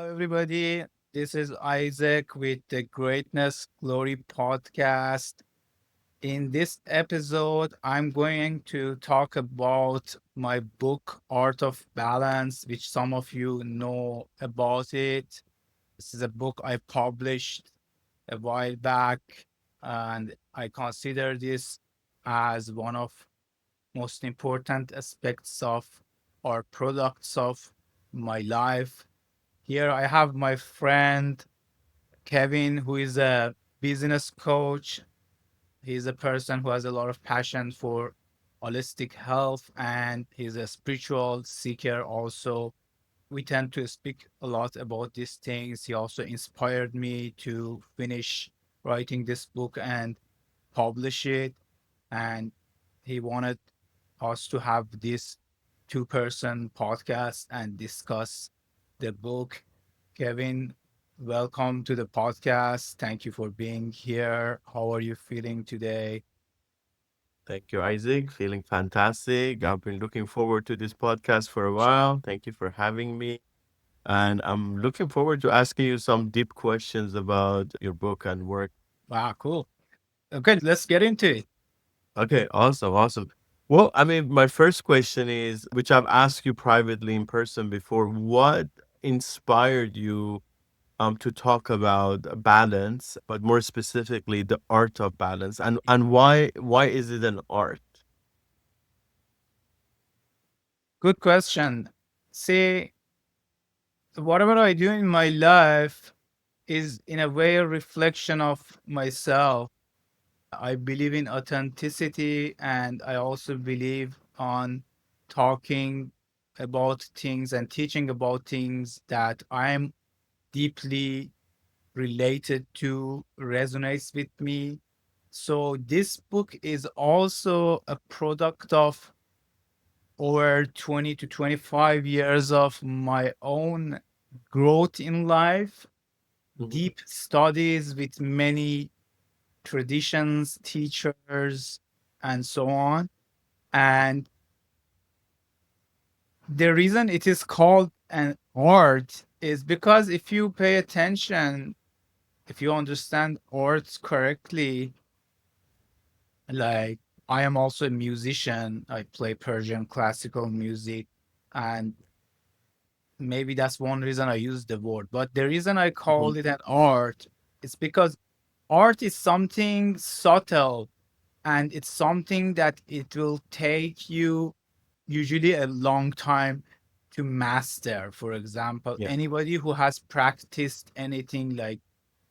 Hello, everybody. This is Isaac with the Greatness Glory podcast. In this episode, I'm going to talk about my book, Art of Balance, which some of you know about it. This is a book I published a while back, and I consider this as one of most important aspects of or products of my life. Here I have my friend Kevin, who is a business coach. He's a person who has a lot of passion for holistic health and he's a spiritual seeker also. We tend to speak a lot about these things. He also inspired me to finish writing this book and publish it. And he wanted us to have this two-person podcast and discuss the book. Kevin, welcome to the podcast. Thank you for being here. How are you feeling today? Thank you, Isaac. Feeling fantastic. I've been looking forward to this podcast for a while. Thank you for having me. And I'm looking forward to asking you some deep questions about your book and work. Wow, cool. Okay, let's get into it. Okay, awesome, awesome. Well, I mean, my first question is, which I've asked you privately in person before, what inspired you to talk about balance, but more specifically the art of balance, and why is it an art? Good question. See, whatever I do in my life is in a way a reflection of myself. I believe in authenticity and I also believe on talking about things and teaching about things that I'm deeply related to, resonates with me. So this book is also a product of over 20 to 25 years of my own growth in life, Mhm. deep studies with many traditions, teachers, and so on. And the reason it is called an art is because if you pay attention, if you understand arts correctly, like I am also a musician, I play Persian classical music, and maybe that's one reason I use the word. But the reason I Mhm. call it an art is because art is something subtle and it's something that it will take you usually a long time to master. For example, Yeah. anybody who has practiced anything like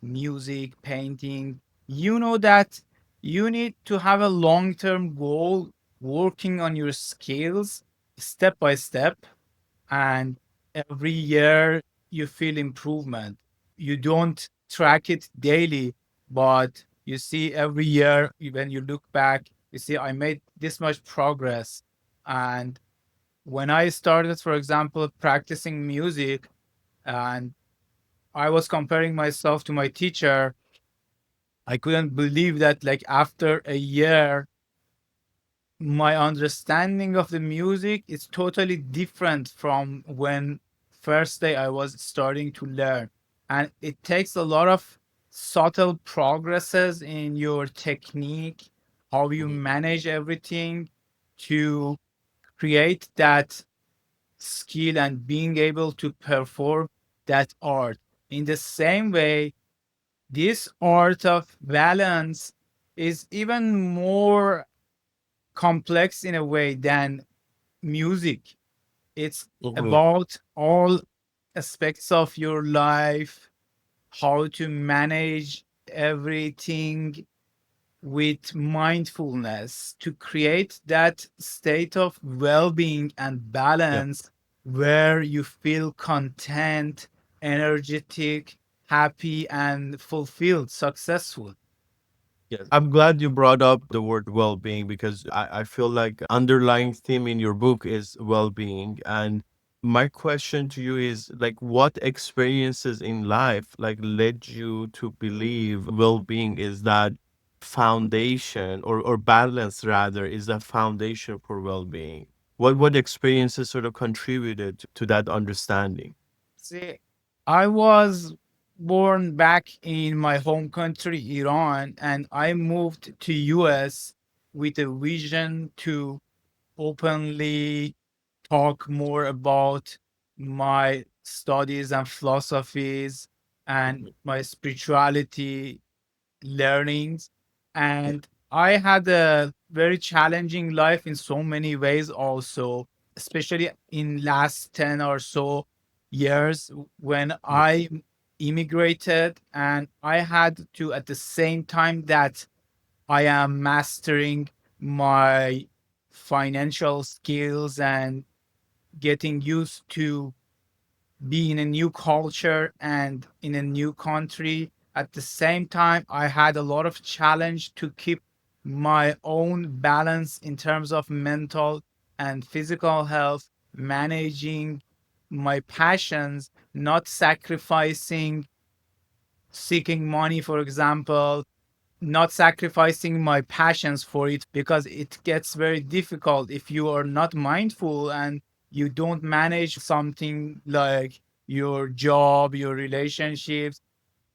music, painting, you know that you need to have a long term goal working on your skills step by step. And every year you feel improvement. You don't track it daily, but you see every year when you look back, you see I made this much progress. And when I started, for example, practicing music, and I was comparing myself to my teacher, I couldn't believe that, like, after a year, my understanding of the music is totally different from when first day I was starting to learn. And it takes a lot of subtle progresses in your technique, how you Mhm. manage everything to create that skill and being able to perform that art. In the same way, this art of balance is even more complex in a way than music. It's Mhm. about all aspects of your life, how to manage everything with mindfulness to create that state of well being and Yeah. balance where you feel content, energetic, happy, and fulfilled, successful. Yes. I'm glad you brought up the word well-being because I feel like underlying theme in your book is well-being. And my question to you is like what experiences in life like led you to believe well-being is that foundation or balance rather is that foundation for well-being? What experiences sort of contributed to that understanding? See, I was born back in my home country, Iran, and I moved to US with a vision to openly talk more about my studies and philosophies and Mhm. my spirituality learnings. Yeah. And I had a very challenging life in so many ways also, especially in last 10 or so years when Yeah. I immigrated, and I had to at the same time that I am mastering my financial skills and getting used to be in a new culture and in a new country. At the same time, I had a lot of challenge to keep my own balance in terms of mental and physical health, managing my passions, not sacrificing seeking money, for example, not sacrificing my passions for it, because it gets very difficult if you are not mindful and you don't manage something like your job, your relationships.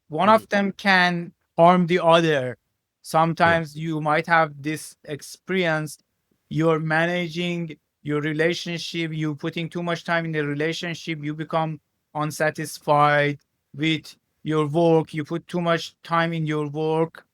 One Mhm. of them can harm the other. Yeah. Sometimes you might have this experience. You're managing your relationship, you putting too much time in the relationship, you become unsatisfied with your work, you put too much time in your work,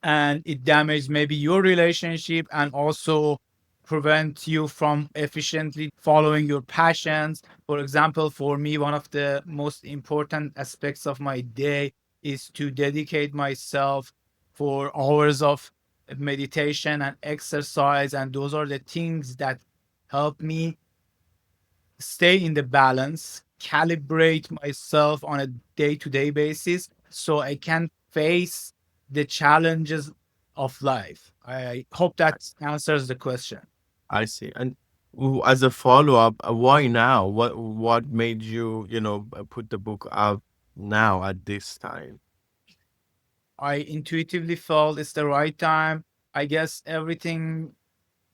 and it damages maybe your relationship and also prevent you from efficiently following your passions. For example, for me, one of the most important aspects of my day is to dedicate myself for hours of meditation and exercise, and those are the things that help me stay in the balance, calibrate myself on a day to day basis so I can face the challenges of life. I hope I, that answers the question. I see. And as a follow-up, why now? What made you, put the book out now at this time? I intuitively felt it's the right time. I guess everything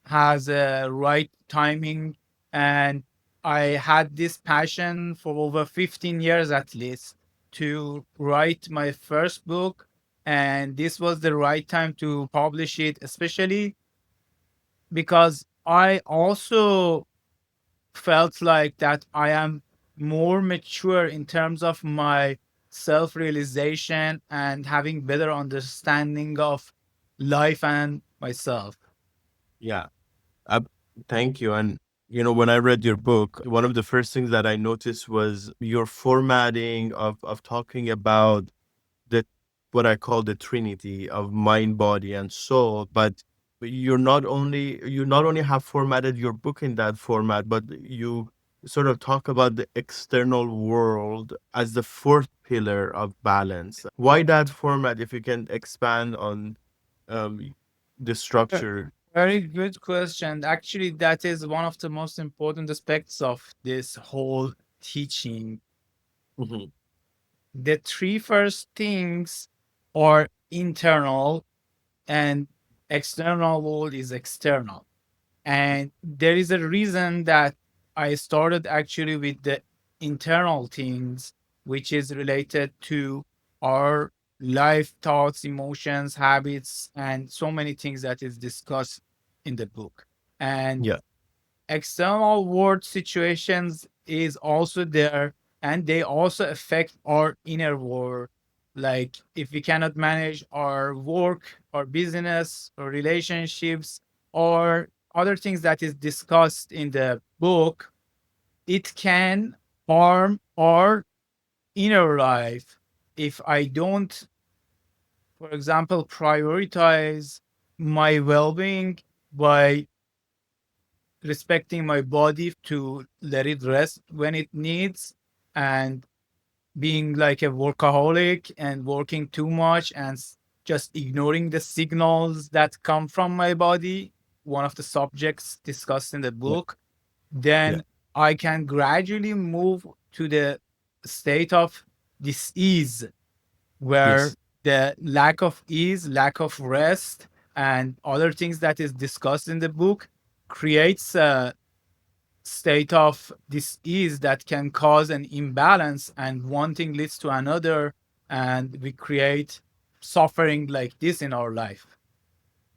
has a right timing, and I had this passion for over 15 years at least to write my first book, and this was the right time to publish it, especially because I also felt like that I am more mature in terms of my self realization and having better understanding of life and myself. Yeah. Uh, Thank you. And when I read your book, one of the first things that I noticed was your formatting of talking about the what I call the trinity of mind, body, and soul. But you not only have formatted your book in that format, but you sort of talk about the external world as the fourth pillar of balance. Why that format? If you can expand on um, the Uh, structure. Very good question. Actually, that is one of the most important aspects of this whole teaching. Mhm. The three first things are internal, and external world is external. And there is a reason that I started actually with the internal things, which is related to our life, thoughts, emotions, habits, and so many things that is discussed in the book. And Yeah. external world situations is also there, and they also affect our inner world. Like if we cannot manage our work, our business, or relationships, or other things that is discussed in the book, it can harm our inner life. If I don't, for example, prioritize my well-being by respecting my body to let it rest when it needs, and being like a workaholic and working too much and just ignoring the signals that come from my body, one of the subjects discussed in the Yeah. book, Yeah. then I can gradually move to the state of dis-ease, where Yes. the lack of ease, lack of rest, and other things that is discussed in the book creates a state of dis-ease that can cause an imbalance, and one thing leads to another, and we create suffering like this in our life.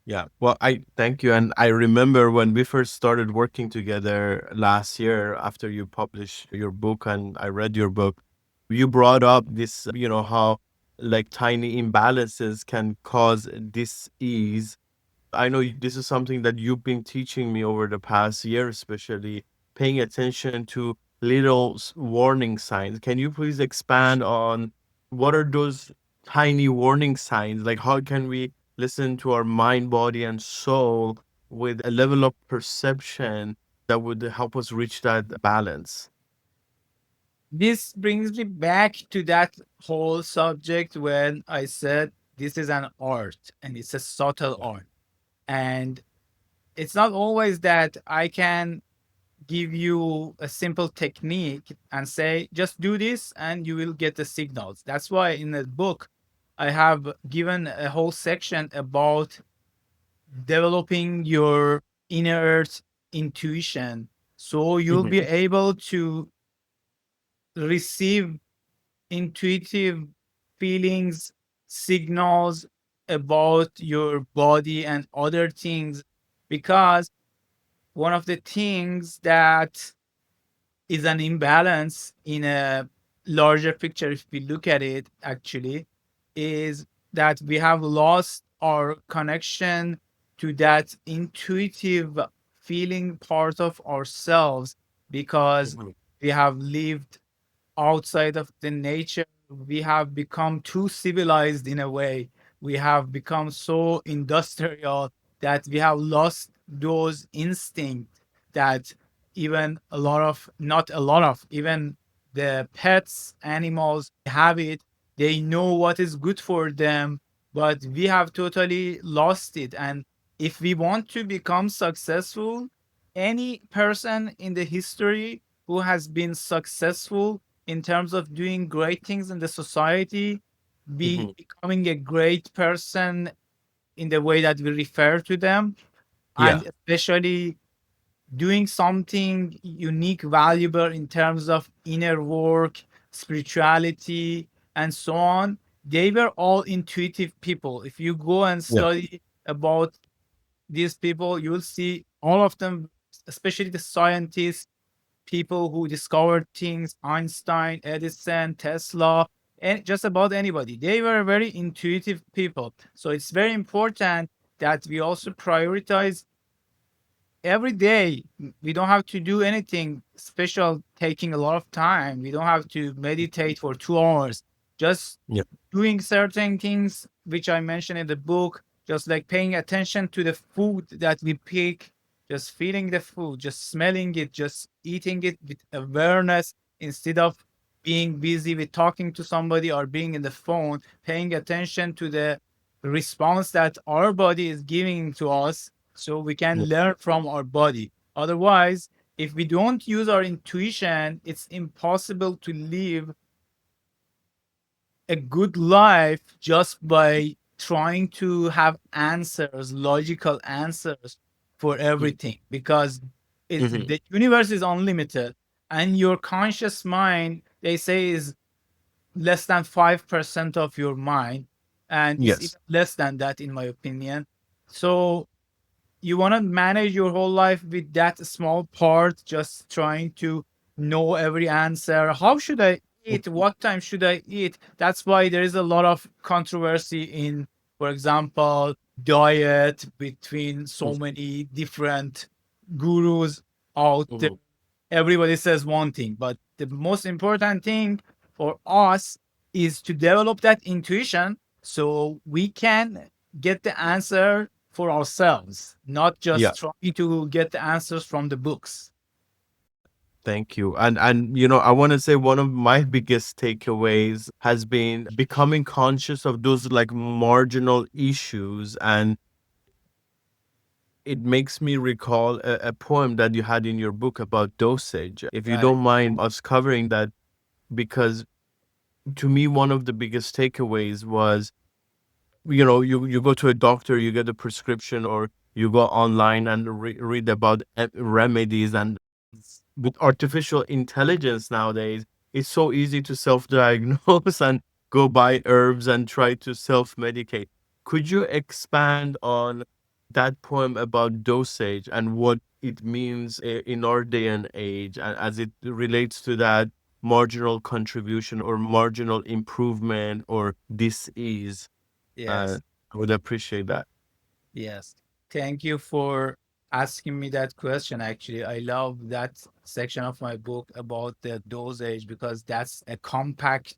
Yeah. Well, I thank you. And I remember when we first started working together last year after you published your book and I read your book, you brought up this, how like tiny imbalances can cause dis-ease. I know this is something that you've been teaching me over the past year, especially paying attention to little warning signs. Can you please expand on what are those tiny warning signs? Like, how can we listen to our mind, body, and soul with a level of perception that would help us reach that balance? This brings me back to that whole subject when I said this is an art and it's a subtle Yeah. art. And it's not always that I can give you a simple technique and say, just do this and you will get the signals. That's why in the book, I have given a whole section about developing your inner intuition. So you'll Hmm. be able to receive intuitive feelings, signals about your body and other things. Because one of the things that is an imbalance in a larger picture, if we look at it actually, is that we have lost our connection to that intuitive feeling part of ourselves, because Hmm. we have lived outside of the nature. We have become too civilized in a way. We have become so industrial that we have lost those instincts that even a lot of, not a lot of, even the pets, animals have it. They know what is good for them, but we have totally lost it. And if we want to become successful, any person in the history who has been successful in terms of doing great things in the society, be Hmm. becoming a great person in the way that we refer to them, Yeah. and especially doing something unique, valuable in terms of inner work, spirituality, and so on. They were all intuitive people. If you go and Yeah. study about these people, you will see all of them, especially the scientists, people who discovered things, Einstein, Edison, Tesla, and just about anybody. They were very intuitive people. So it's very important that we also prioritize every day. We don't have to do anything special taking a lot of time. We don't have to meditate for 2 hours. Just Yeah. doing certain things which I mentioned in the book, just like paying attention to the food that we pick, just feeling the food, just smelling it, just eating it with awareness instead of being busy with talking to somebody or being in the phone, paying attention to the response that our body is giving to us, so we can Yeah. learn from our body. Otherwise, if we don't use our intuition, it's impossible to live a good life just by trying to have answers, logical answers for everything, because Hmm. the universe is unlimited, and your conscious mind, they say, is less than 5% of your mind, and it's even Yes. less than that in my opinion. So you want to manage your whole life with that small part, just trying to know every answer. How should I eat? What time should I eat? That's why there is a lot of controversy in, for example, diet between so many different gurus out there. Hmm. Everybody says one thing, but the most important thing for us is to develop that intuition so we can get the answer for ourselves, not Yeah. just trying to get the answers from the books. Thank you. And I want to say one of my biggest takeaways has been becoming conscious of those like marginal issues, and it makes me recall a poem that you had in your book about dosage. If you Right. don't mind us covering that, because to me one of the biggest takeaways was, you go to a doctor, you get a prescription, or you go online and read about remedies, and with artificial intelligence nowadays, it's so easy to self-diagnose and go buy herbs and try to self-medicate. Could you expand on that poem about dosage and what it means in our day and age, and as it relates to that marginal contribution or marginal improvement or dis-ease? Yes. I would appreciate that. Yes. Thank you for asking me that question. Actually, I love that section of my book about the dosage because that's a compact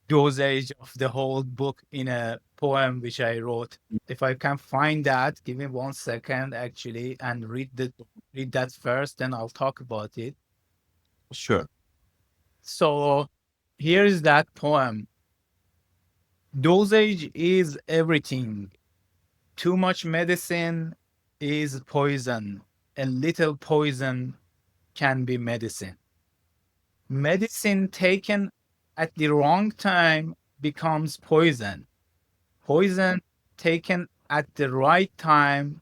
dosage of the whole book in a poem which I wrote. If I can find that, give me 1 second actually and read that first, then I'll talk about it. Sure. So here is that poem. Dosage is everything. Too much medicine is poison. A little poison can be medicine. Medicine taken at the wrong time becomes poison. Poison taken at the right time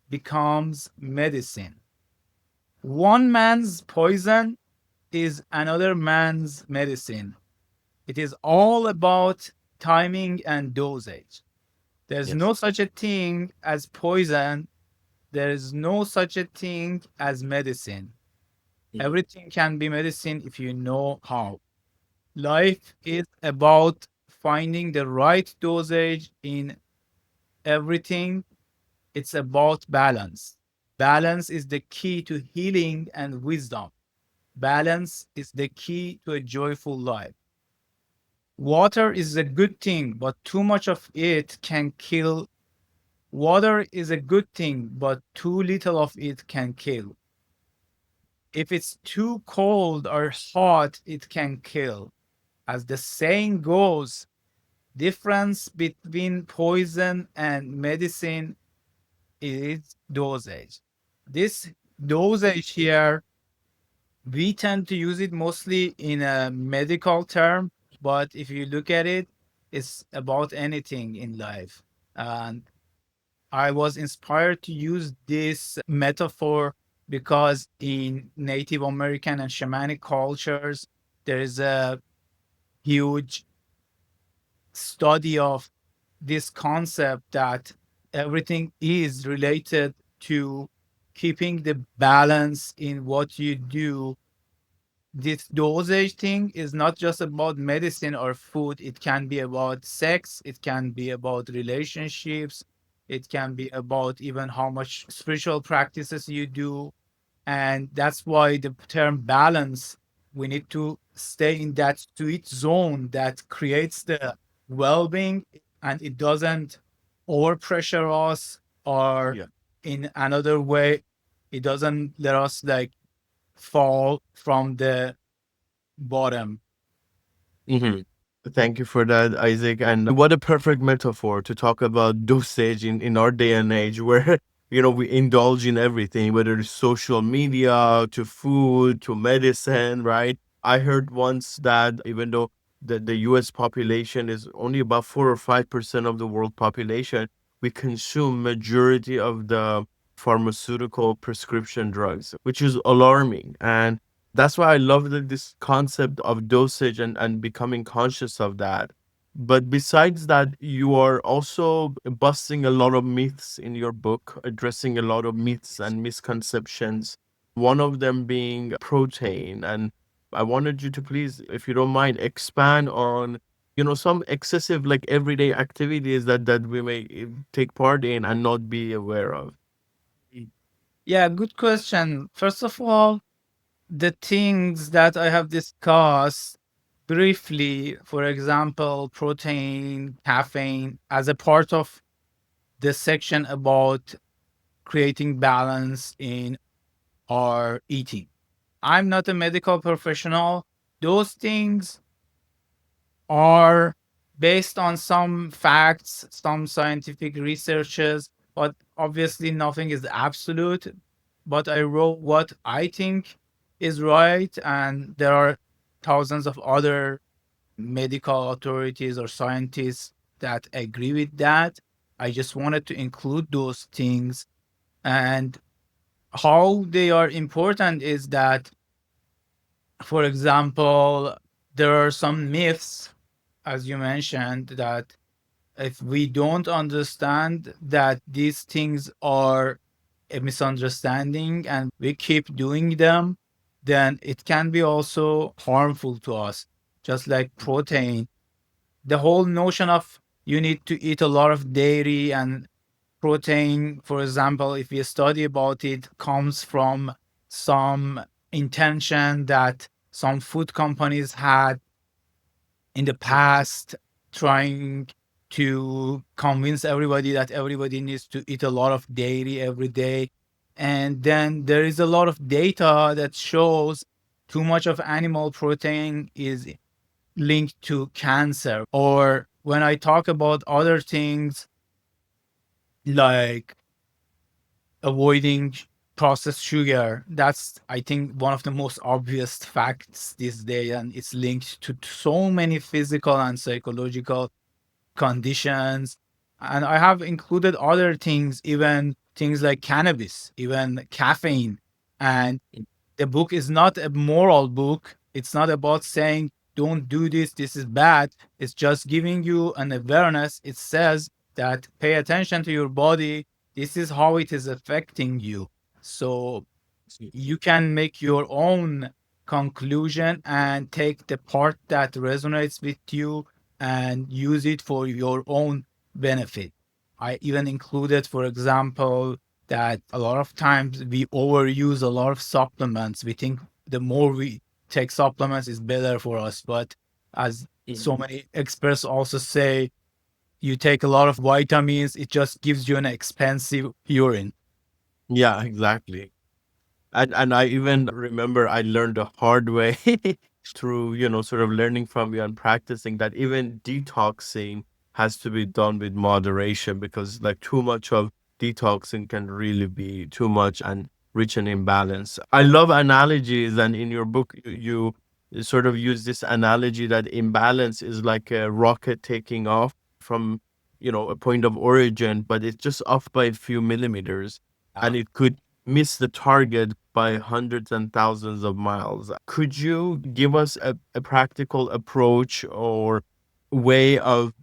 becomes medicine. One man's poison is another man's medicine. It is all about timing and dosage. There's Yes. no such a thing as poison. There is no such a thing as medicine. Mhm. Everything can be medicine if you know how. Life is about finding the right dosage in everything. It's about balance. Balance is the key to healing and wisdom. Balance is the key to a joyful life. Water is a good thing, but too much of it can kill. Water is a good thing, but too little of it can kill. If it's too cold or hot, it can kill. As the saying goes, difference between poison and medicine is dosage. This dosage here, we tend to use it mostly in a medical term, but if you look at it, it's about anything in life. And I was inspired to use this metaphor because in Native American and shamanic cultures, there is a huge study of this concept that everything is related to keeping the balance in what you do. This dosage thing is not just about medicine or food. It can be about sex, it can be about relationships, it can be about even how much spiritual practices you do. And that's why the term balance, we need to stay in that sweet zone that creates the well being and it doesn't overpressure us, or Yeah. in another way, it doesn't let us like fall from the bottom. Mhm. Thank you for that, Isaac. And what a perfect metaphor to talk about dosage in our day and age where, we indulge in everything, whether it's social media to food to medicine, right? I heard once that even though the US population is only about 4 or 5% of the world population, we consume majority of the pharmaceutical prescription drugs, which is alarming. And that's why I love this concept of dosage and becoming conscious of that. But besides that, you are also busting a lot of myths in your book, addressing a lot of myths and misconceptions. One of them being protein. And I wanted you to please, if you don't mind, expand on, some excessive like everyday activities that we may take part in and not be aware of. Yeah, good question. First of all, the things that I have discussed briefly, for example, protein, caffeine, as a part of the section about creating balance in our eating. I'm not a medical professional. Those things are based on some facts, some scientific researches, but obviously nothing is absolute. But I wrote what I think is right, and there are thousands of other medical authorities or scientists that agree with that. I just wanted to include those things, and how they are important is that, for example, there are some myths, as you mentioned, that if we don't understand that these things are a misunderstanding and we keep doing them, then it can be also harmful to us. Just like protein, the whole notion of you need to eat a lot of dairy and protein, for example, if we study about it, comes from some intention that some food companies had in the past, trying to convince everybody that everybody needs to eat a lot of dairy every day. And then there is a lot of data that shows too much of animal protein is linked to cancer. Or when I talk about other things like avoiding processed sugar, that's, I think, one of the most obvious facts this day, and it's linked to so many physical and psychological conditions. And I have included other things, even things like cannabis, even caffeine. And the book is not a moral book. It's not about saying, don't do this, this is bad. It's just giving you an awareness. It says that pay attention to your body. This is how it is affecting you. So you can make your own conclusion and take the part that resonates with you and use it for your own benefit. I even included, for example, that a lot of times we overuse a lot of supplements. We think the more we take supplements is better for us. But as so many experts also say, you take a lot of vitamins, it just gives you an expensive urine. Yeah, exactly. And I even remember I learned the hard way through, sort of learning from you and practicing that even detoxing has to be done with moderation because like too much of detoxing can really be too much and reach an imbalance. I love analogies, and in your book you sort of use this analogy that imbalance is like a rocket taking off from, a point of origin, but it's just off by a few millimeters Yeah. and it could miss the target by hundreds and thousands of miles. Could you give us a practical approach or way of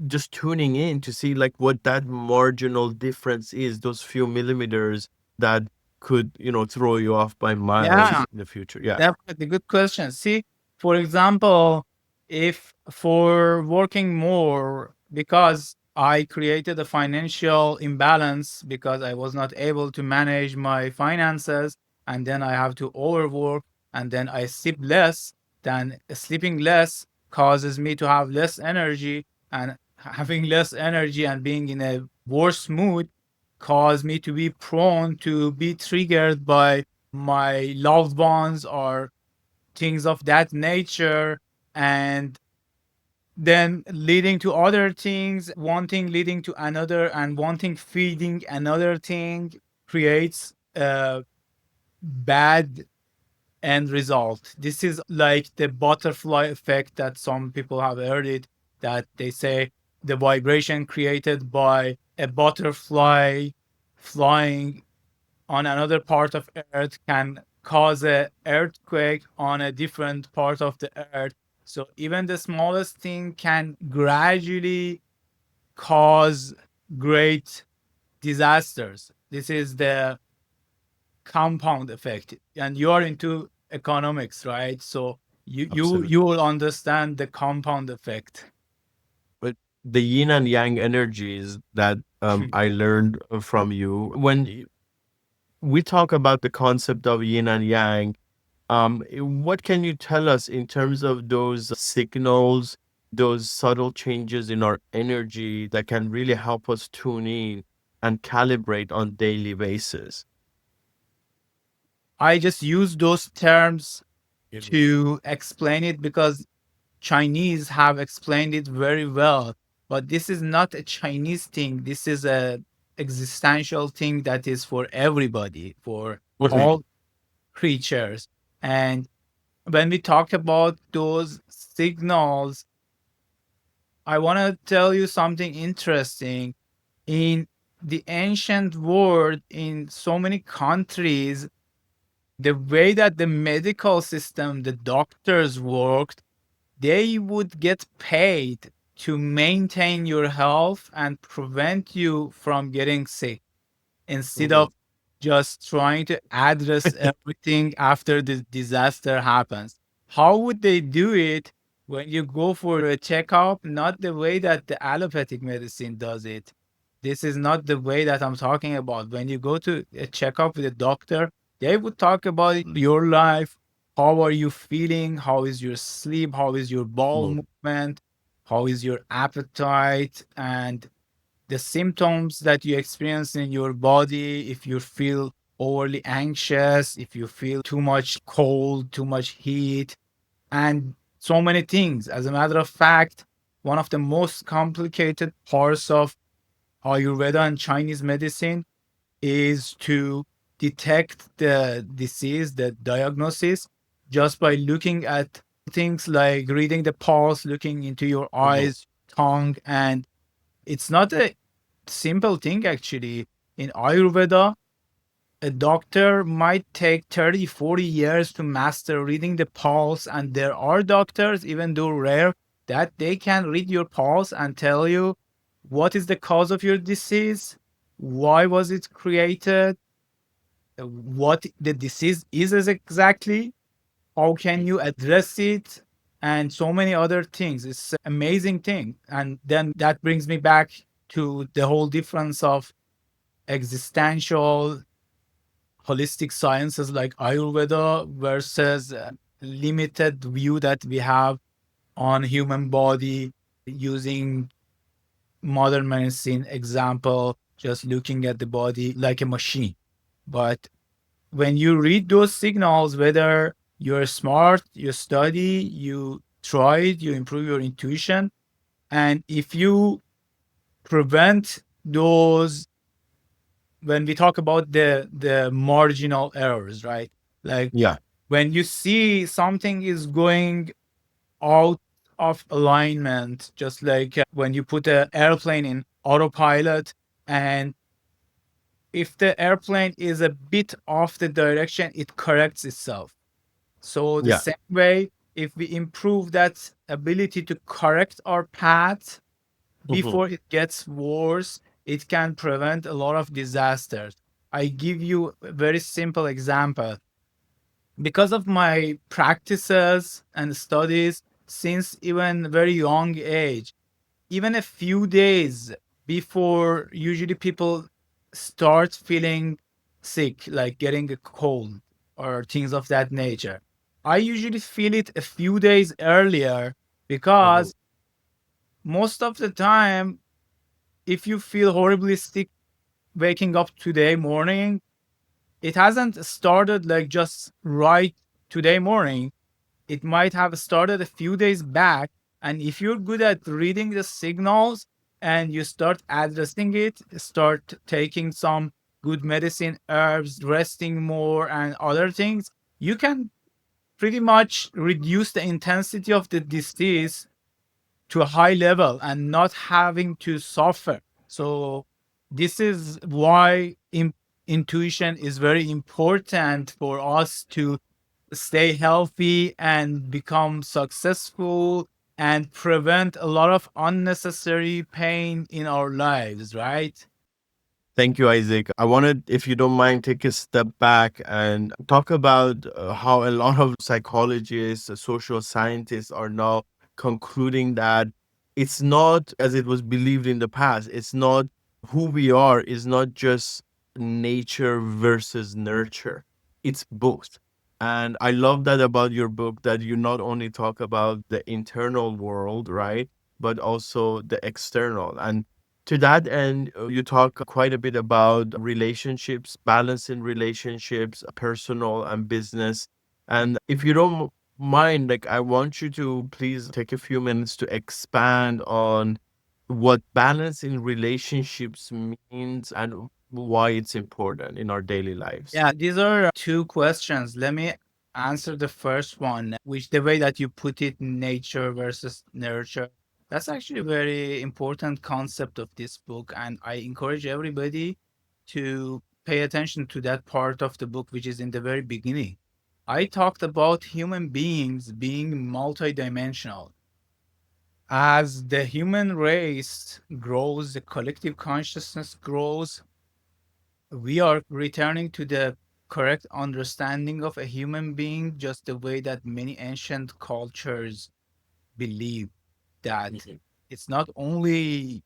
just tuning in to see like what that marginal difference is, those few millimeters that could, throw you off by Yeah. miles in the future? Yeah. Definitely good question. See, for example, if for working more, because I created a financial imbalance because I was not able to manage my finances, and then I have to overwork, and then I sleep less, then sleeping less causes me to have less energy, and having less energy and being in a worse mood cause me to be prone to be triggered by my loved ones or things of that nature, and then leading to other things, one thing leading to another, and one thing feeding another thing creates a bad end result. This is like the butterfly effect that some people have heard it, that they say the vibration created by a butterfly flying on another part of earth can cause a earthquake on a different part of the earth. So even the smallest thing can gradually cause great disasters. This is the compound effect, and you are into economics, right? So you Absolutely. will understand the compound effect. But the yin and yang energies that I learned from you, when we talk about the concept of yin and yang, what can you tell us in terms of those signals, those subtle changes in our energy that can really help us tune in and calibrate on daily basis? I just use those terms to explain it because Chinese have explained it very well. But this is not a Chinese thing. This is a existential thing that is for everybody, for Mhm. all creatures. And when we talk about those signals, I want to tell you something interesting. In the ancient world in so many countries, the way that the medical system, the doctors worked, they would get paid to maintain your health and prevent you from getting sick instead Mhm. of just trying to address everything after the disaster happens. How would they do it when you go for a checkup? Not the way that the allopathic medicine does it. This is not the way that I'm talking about. When you go to a checkup with a doctor, they would talk about your life. How are you feeling? How is your sleep? How is your bowel Mhm. movement? How is your appetite? And the symptoms that you experience in your body, if you feel overly anxious, if you feel too much cold, too much heat, and so many things. As a matter of fact, one of the most complicated parts of Ayurveda and Chinese medicine is to detect the disease, the diagnosis, just by looking at things like reading the pulse, looking into your Mhm. eyes, tongue, and it's not a simple thing actually. In Ayurveda, a doctor might take 30, 40 years to master reading the pulse. And there are doctors, even though rare, that they can read your pulse and tell you what is the cause of your disease, why was it created, what the disease is exactly, how can you address it, and so many other things. It's an amazing thing. And then that brings me back to the whole difference of existential holistic sciences like Ayurveda versus limited view that we have on human body using modern medicine example, just looking at the body like a machine. But when you read those signals, whether you're smart, you study, you try it, you improve your intuition, and if you prevent those, when we talk about the marginal errors, right? Like Yeah. when you see something is going out of alignment, just like when you put an airplane in autopilot, and if the airplane is a bit off the direction, it corrects itself. So the Yeah. same way, if we improve that ability to correct our path Mhm. before it gets worse, it can prevent a lot of disasters. I give you a very simple example. Because of my practices and studies since even very young age, even a few days before usually people start feeling sick, like getting a cold or things of that nature, I usually feel it a few days earlier, Mhm. because most of the time, if you feel horribly sick waking up today morning, it hasn't started like just right today morning. It might have started a few days back. And if you're good at reading the signals and you start addressing it, start taking some good medicine, herbs, resting more, and other things, you can pretty much reduce the intensity of the disease to a high level and not having to suffer. So this is why intuition is very important for us to stay healthy and become successful and prevent a lot of unnecessary pain in our lives, right? Thank you, Isaac. I wanted, if you don't mind, take a step back and talk about how a lot of psychologists, social scientists are now concluding that it's not as it was believed in the past. It's not who we are, is not just nature versus nurture. It's both. And I love that about your book that you not only talk about the internal world, right? But also the external. And to that end, you talk quite a bit about relationships, balance in relationships, personal and business. And if you don't mind, like I want you to please take a few minutes to expand on what balance in relationships means and why it's important in our daily lives. Yeah, these are two questions. Let me answer the first one, which the way that you put it, nature versus nurture. That's actually a very important concept of this book, and I encourage everybody to pay attention to that part of the book, which is in the very beginning. I talked about human beings being multidimensional. As the human race grows, the collective consciousness grows, we are returning to the correct understanding of a human being, just the way that many ancient cultures believe that Mhm. it's not only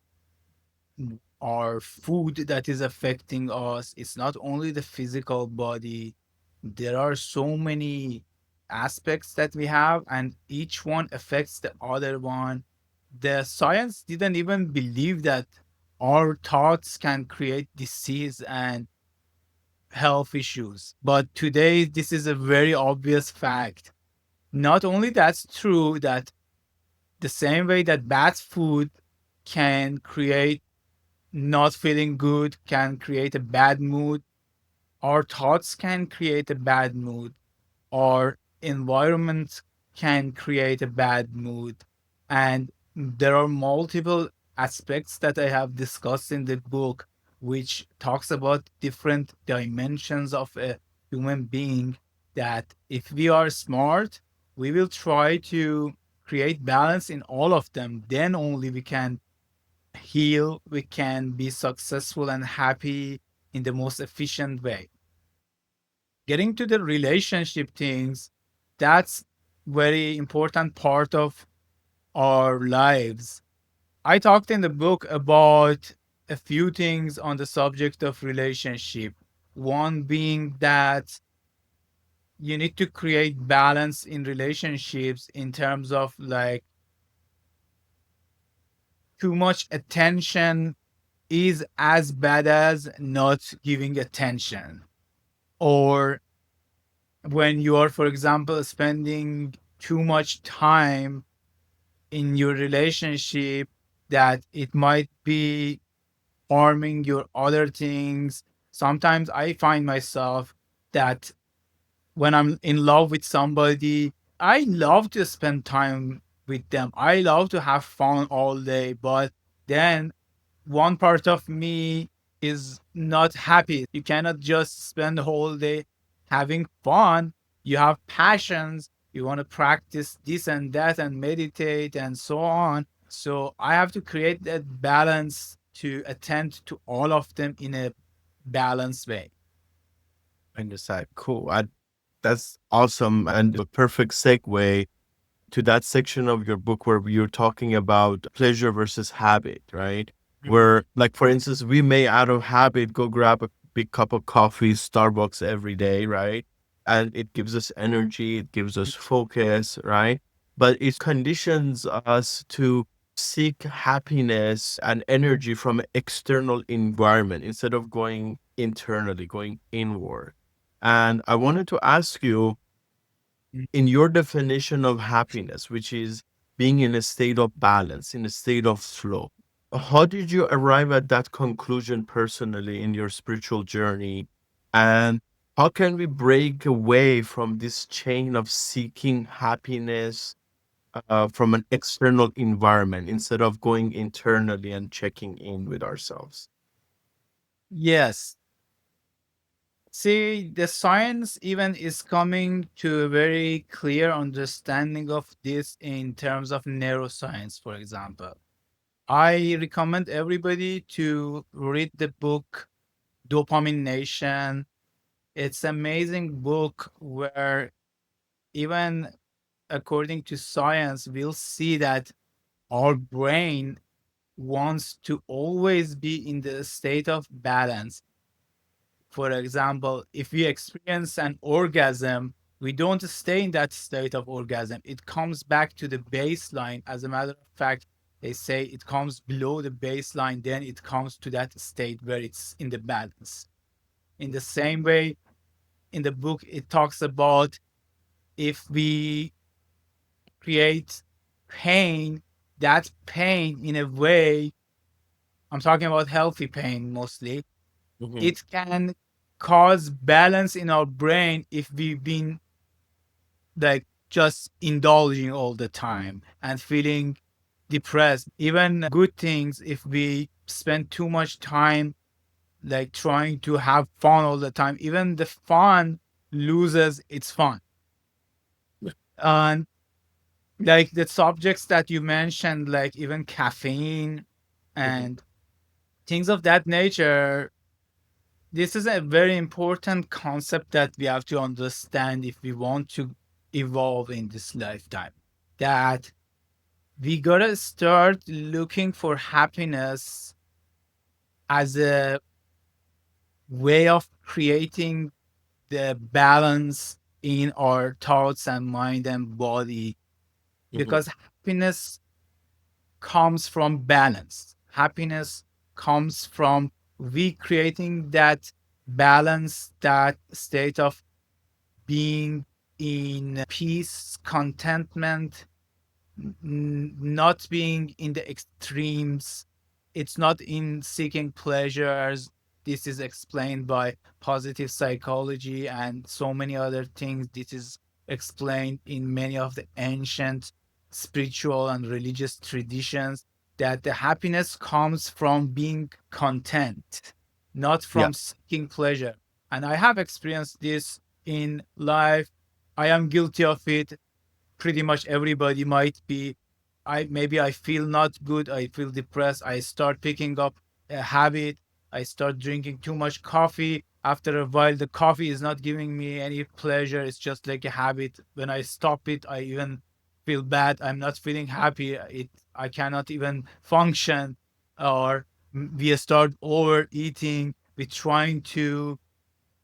our food that is affecting us, it's not only the physical body. There are so many aspects that we have, and each one affects the other one. The science didn't even believe that our thoughts can create disease and health issues. But today, this is a very obvious fact. Not only that's true, that the same way that bad food can create not feeling good, can create a bad mood, our thoughts can create a bad mood, our environment can create a bad mood. And there are multiple aspects that I have discussed in the book, which talks about different dimensions of a human being. That if we are smart, we will try to create balance in all of them. Then only we can heal, we can be successful and happy in the most efficient way. Getting to the relationship things, that's very important part of our lives. I talked in the book about a few things on the subject of relationship. One being that you need to create balance in relationships in terms of like too much attention is as bad as not giving attention. Or when you are, for example, spending too much time in your relationship, that it might be harming your other things. Sometimes I find myself that when I'm in love with somebody, I love to spend time with them. I love to have fun all day, but then one part of me is not happy. You cannot just spend the whole day having fun. You have passions. You want to practice this and that and meditate and so on. So I have to create that balance to attend to all of them in a balanced way. I understand. Cool. That's awesome and a perfect segue to that section of your book where you're talking about pleasure versus habit, right? Mhm. Where, like, for instance, we may out of habit go grab a big cup of coffee, Starbucks every day, right? And it gives us energy, it gives us focus, right? But it conditions us to seek happiness and energy from external environment instead of going internally, going inward. And I wanted to ask you, in your definition of happiness, which is being in a state of balance, in a state of flow, how did you arrive at that conclusion personally in your spiritual journey? And how can we break away from this chain of seeking happiness from an external environment instead of going internally and checking in with ourselves? Yes. See, the science even is coming to a very clear understanding of this in terms of neuroscience, for example. I recommend everybody to read the book Dopamine Nation. It's an amazing book where even according to science, we'll see that our brain wants to always be in the state of balance. For example, if we experience an orgasm, we don't stay in that state of orgasm. It comes back to the baseline. As a matter of fact, they say it comes below the baseline, then it comes to that state where it's in the balance. In the same way, in the book, it talks about if we create pain, that pain in a way, I'm talking about healthy pain mostly, Mhm. it can cause balance in our brain if we've been like just indulging all the time and feeling depressed. Even good things, if we spend too much time like trying to have fun all the time, even the fun loses its fun. And like the subjects that you mentioned, like even caffeine Mhm. and things of that nature, this is a very important concept that we have to understand if we want to evolve in this lifetime. That we gotta start looking for happiness as a way of creating the balance in our thoughts and mind and body, Mhm. because happiness comes from balance. Happiness comes from we creating that balance, that state of being in peace, contentment, not being in the extremes. It's not in seeking pleasures. This is explained by positive psychology and so many other things. This is explained in many of the ancient spiritual and religious traditions, that the happiness comes from being content, not Yeah. from seeking pleasure. And I have experienced this in life. I am guilty of it. Pretty much everybody might be. I feel not good, I feel depressed, I start picking up a habit, I start drinking too much coffee. After a while the coffee is not giving me any pleasure, it's just like a habit. When I stop it, I even feel bad, I'm not feeling happy, I cannot even function. Or we start overeating, we're trying to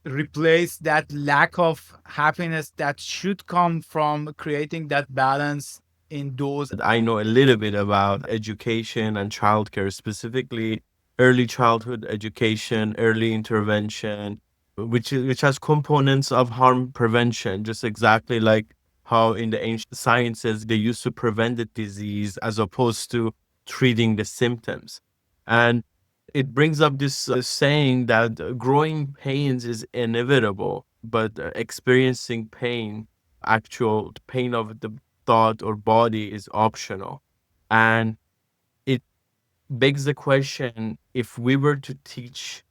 replace that lack of happiness that should come from creating that balance in those. I know a little bit about education and childcare, specifically early childhood education, early intervention, which has components of harm prevention, just exactly like how in the ancient sciences they used to prevent the disease as opposed to treating the symptoms. And it brings up this saying that growing pains is inevitable, but experiencing pain, actual pain of the thought or body, is optional. And it begs the question, if we were to teach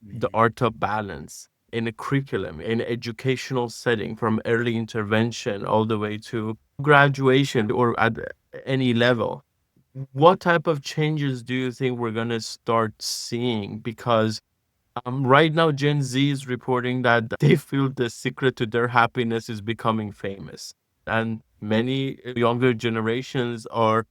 the art of balance in a curriculum, in an educational setting, from early intervention all the way to graduation or at any level, what type of changes do you think we're going to start seeing? Because right now, Gen Z is reporting that they feel the secret to their happiness is becoming famous. And many younger generations are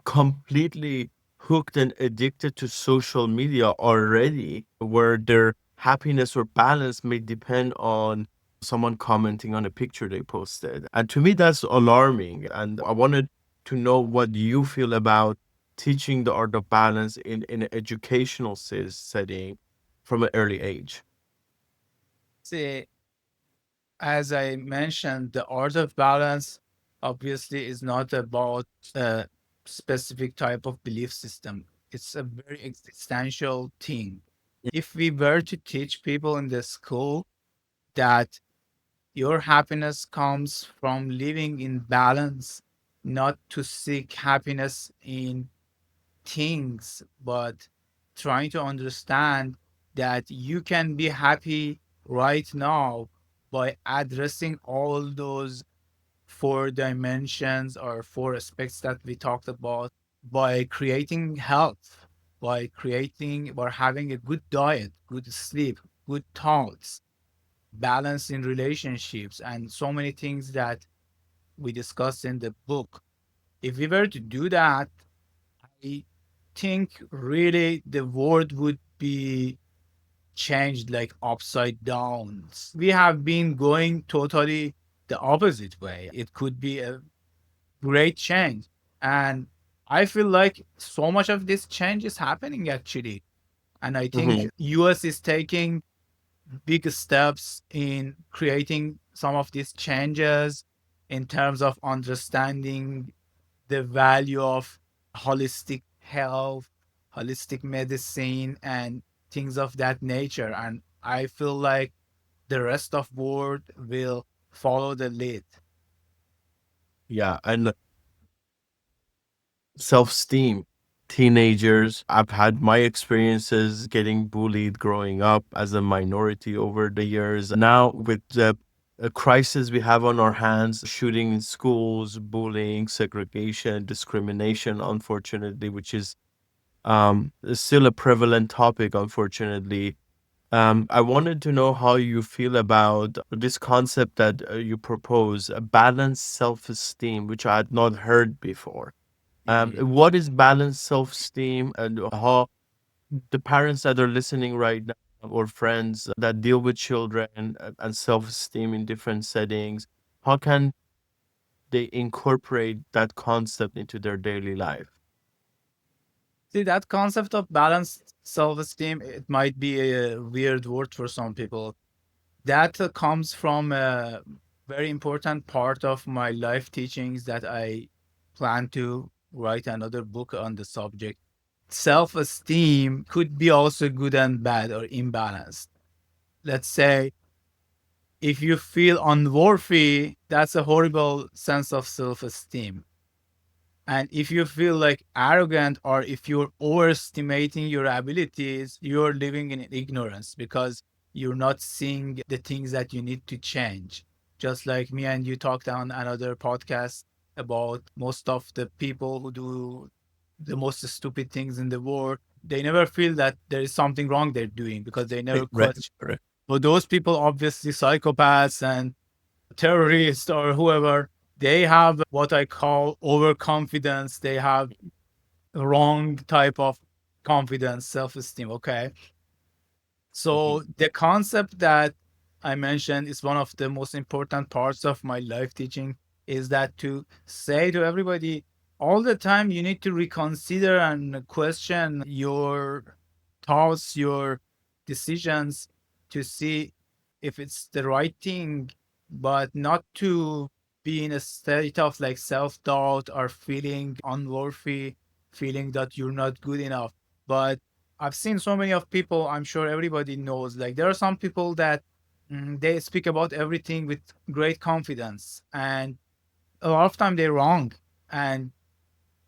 completely hooked and addicted to social media already, where their happiness or balance may depend on someone commenting on a picture they posted. And to me, that's alarming. And I wanted to know what you feel about teaching the art of balance in an educational setting from an early age. See, as I mentioned, the art of balance obviously is not about a specific type of belief system. It's a very existential thing. If we were to teach people in the school that your happiness comes from living in balance, not to seek happiness in things, but trying to understand that you can be happy right now by addressing all those four dimensions or four aspects that we talked about, by creating health, by having a good diet, good sleep, good thoughts, balance in relationships, and so many things that we discussed in the book. If we were to do that, I think really the world would be changed like upside down. We have been going totally the opposite way. It could be a great change. And I feel like so much of this change is happening actually. And I think Mhm. US is taking big steps in creating some of these changes in terms of understanding the value of holistic health, holistic medicine, and things of that nature. And I feel like the rest of world will follow the lead. Yeah, and self-esteem. Teenagers, I've had my experiences getting bullied growing up as a minority over the years. Now, with the crisis we have on our hands, shooting in schools, bullying, segregation, discrimination, unfortunately, which is still a prevalent topic, unfortunately. I wanted to know how you feel about this concept that you propose, a balanced self-esteem, which I had not heard before. Mhm. What is balanced self-esteem, and how the parents that are listening right now or friends that deal with children and self-esteem in different settings, how can they incorporate that concept into their daily life? See, that concept of balanced self-esteem, it might be a weird word for some people. That comes from a very important part of my life teachings that I plan to write another book on the subject. Self-esteem could be also good and bad or imbalanced. Let's say if you feel unworthy, that's a horrible sense of self-esteem. And if you feel like arrogant or if you're overestimating your abilities, you're living in ignorance because you're not seeing the things that you need to change. Just like me and you talked on another podcast about most of the people who do the most stupid things in the world, they never feel that there is something wrong they're doing because they never Right. question. So those people, obviously psychopaths and terrorists or whoever, they have what I call overconfidence. They have wrong type of confidence, self-esteem. Okay. Mhm. So the concept that I mentioned is one of the most important parts of my life teaching is that to say to everybody all the time you need to reconsider and question your thoughts, your decisions to see if it's the right thing, but not to be in a state of like self-doubt or feeling unworthy, feeling that you're not good enough. But I've seen so many of people, I'm sure everybody knows, like there are some people that they speak about everything with great confidence, and a lot of time they're wrong. And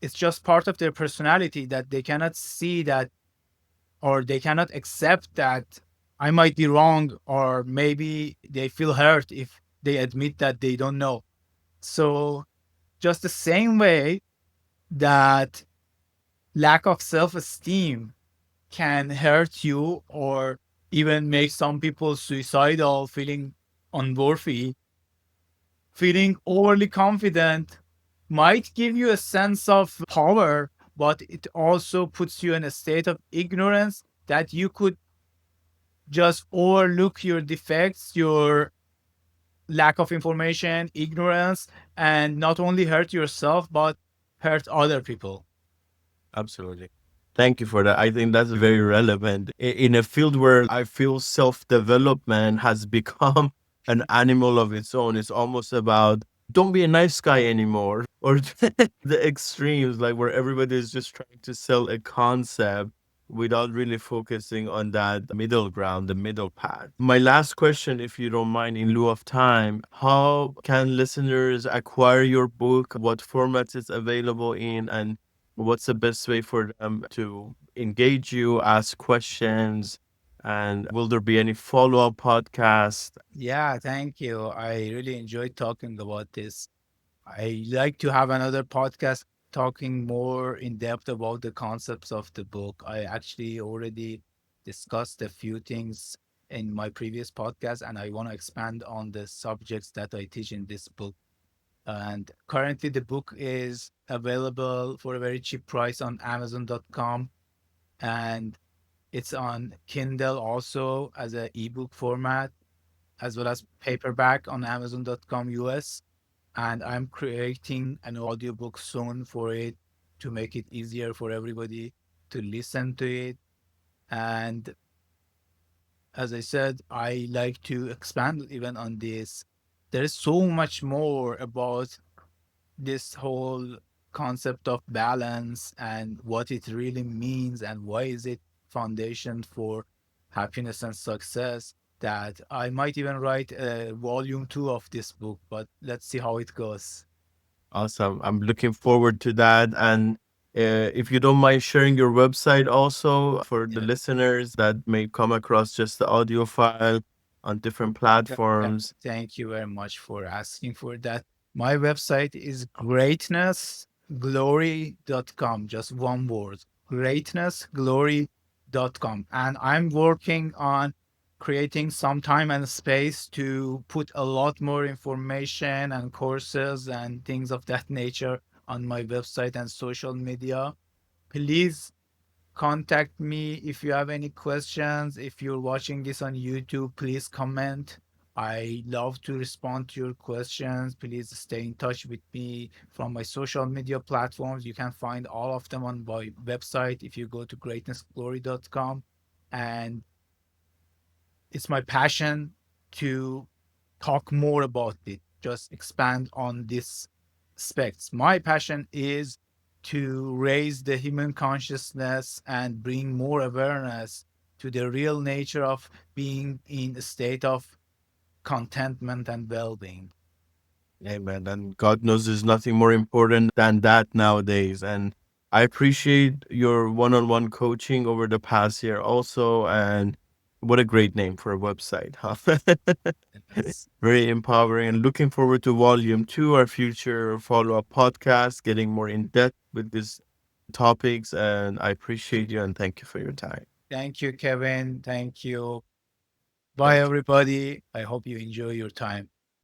it's just part of their personality that they cannot see that, or they cannot accept that I might be wrong, or maybe they feel hurt if they admit that they don't know. So, just the same way that lack of self esteem can hurt you or even make some people suicidal, feeling unworthy, feeling overly confident might give you a sense of power, but it also puts you in a state of ignorance that you could just overlook your defects, your lack of information, ignorance, and not only hurt yourself, but hurt other people. Absolutely. Thank you for that. I think that's very relevant in a field where I feel self development has become an animal of its own. It's almost about don't be a nice guy anymore, or the extremes, like where everybody is just trying to sell a concept without really focusing on that middle ground, the middle path. My last question, if you don't mind, in lieu of time, how can listeners acquire your book? What formats it's available in? And what's the best way for them to engage you, ask questions, and will there be any follow-up podcast? Yeah, thank you. I really enjoyed talking about this. I like to have another podcast talking more in depth about the concepts of the book. I actually already discussed a few things in my previous podcast, and I want to expand on the subjects that I teach in this book. And currently, the book is available for a very cheap price on Amazon.com, and it's on Kindle also as an ebook format, as well as paperback on Amazon.com US. And I'm creating an audiobook soon for it to make it easier for everybody to listen to it. And as I said, I like to expand even on this. There is so much more about this whole concept of balance and what it really means and why is it foundation for happiness and success, that I might even write a volume 2 of this book, but let's see how it goes. Awesome. I'm looking forward to that. And If you don't mind sharing your website also for the Yeah. listeners that may come across just the audio file on different Yeah, platforms. thank you very much for asking for that. My website is greatnessglory.com, just one word, greatnessglory.com. And I'm working on creating some time and space to put a lot more information and courses and things of that nature on my website and social media. Please contact me if you have any questions. If you're watching this on YouTube, please comment. I love to respond to your questions. Please stay in touch with me from my social media platforms. You can find all of them on my website if you go to greatnessglory.com. And it's my passion to talk more about it, just expand on these aspects. My passion is to raise the human consciousness and bring more awareness to the real nature of being in a state of contentment and well-being. Amen. And God knows there's nothing more important than that nowadays. And I appreciate your one on one coaching over the past year also. And what a great name for a website, huh? Yes. Very empowering. And looking forward to volume two, our future follow up podcast, getting more in depth with these topics. And I appreciate you and thank you for your time. Thank you, Kevin. Thank you. Bye, Thank you. everybody. I hope you enjoy your time.